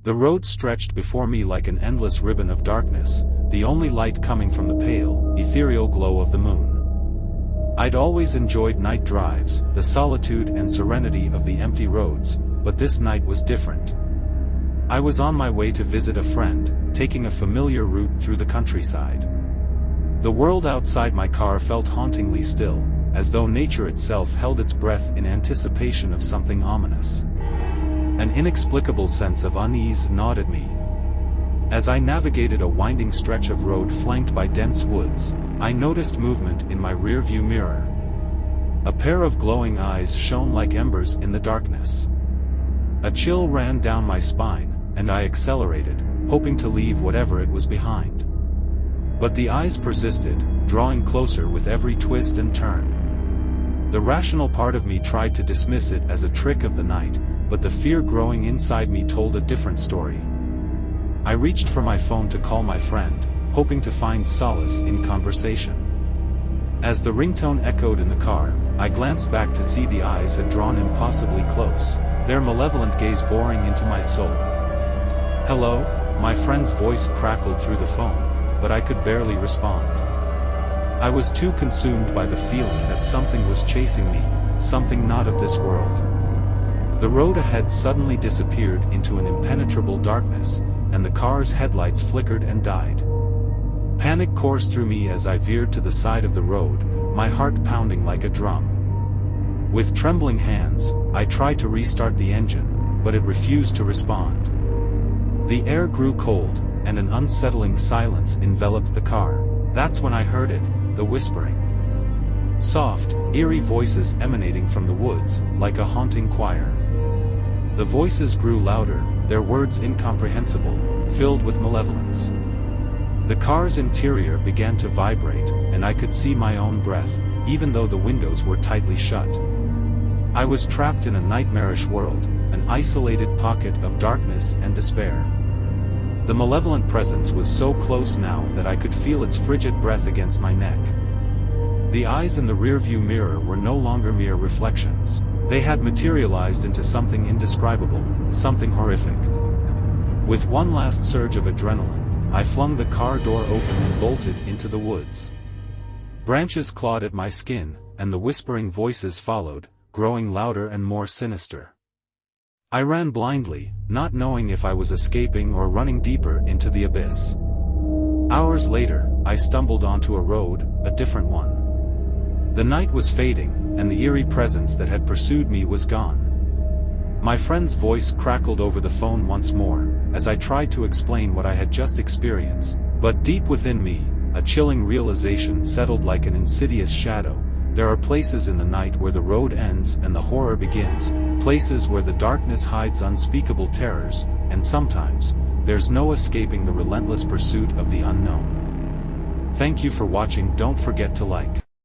The road stretched before me like an endless ribbon of darkness, the only light coming from the pale, ethereal glow of the moon. I'd always enjoyed night drives, the solitude and serenity of the empty roads, but this night was different. I was on my way to visit a friend, taking a familiar route through the countryside. The world outside my car felt hauntingly still, as though nature itself held its breath in anticipation of something ominous. An inexplicable sense of unease gnawed at me. As I navigated a winding stretch of road flanked by dense woods, I noticed movement in my rearview mirror. A pair of glowing eyes shone like embers in the darkness. A chill ran down my spine, and I accelerated, hoping to leave whatever it was behind. But the eyes persisted, drawing closer with every twist and turn. The rational part of me tried to dismiss it as a trick of the night, but the fear growing inside me told a different story. I reached for my phone to call my friend, hoping to find solace in conversation. As the ringtone echoed in the car, I glanced back to see the eyes had drawn impossibly close, their malevolent gaze boring into my soul. "Hello?" My friend's voice crackled through the phone, but I could barely respond. I was too consumed by the feeling that something was chasing me, something not of this world. The road ahead suddenly disappeared into an impenetrable darkness, and the car's headlights flickered and died. Panic coursed through me as I veered to the side of the road, my heart pounding like a drum. With trembling hands, I tried to restart the engine, but it refused to respond. The air grew cold, and an unsettling silence enveloped the car. That's when I heard it, the whispering. Soft, eerie voices emanating from the woods, like a haunting choir. The voices grew louder, their words incomprehensible, filled with malevolence. The car's interior began to vibrate, and I could see my own breath, even though the windows were tightly shut. I was trapped in a nightmarish world, an isolated pocket of darkness and despair. The malevolent presence was so close now that I could feel its frigid breath against my neck. The eyes in the rearview mirror were no longer mere reflections. They had materialized into something indescribable, something horrific. With one last surge of adrenaline, I flung the car door open and bolted into the woods. Branches clawed at my skin, and the whispering voices followed, growing louder and more sinister. I ran blindly, not knowing if I was escaping or running deeper into the abyss. Hours later, I stumbled onto a road, a different one. The night was fading, and the eerie presence that had pursued me was gone. My friend's voice crackled over the phone once more, as I tried to explain what I had just experienced, but deep within me, a chilling realization settled like an insidious shadow. There are places in the night where the road ends and the horror begins, places where the darkness hides unspeakable terrors, and sometimes, there's no escaping the relentless pursuit of the unknown. Thank you for watching. Don't forget to like,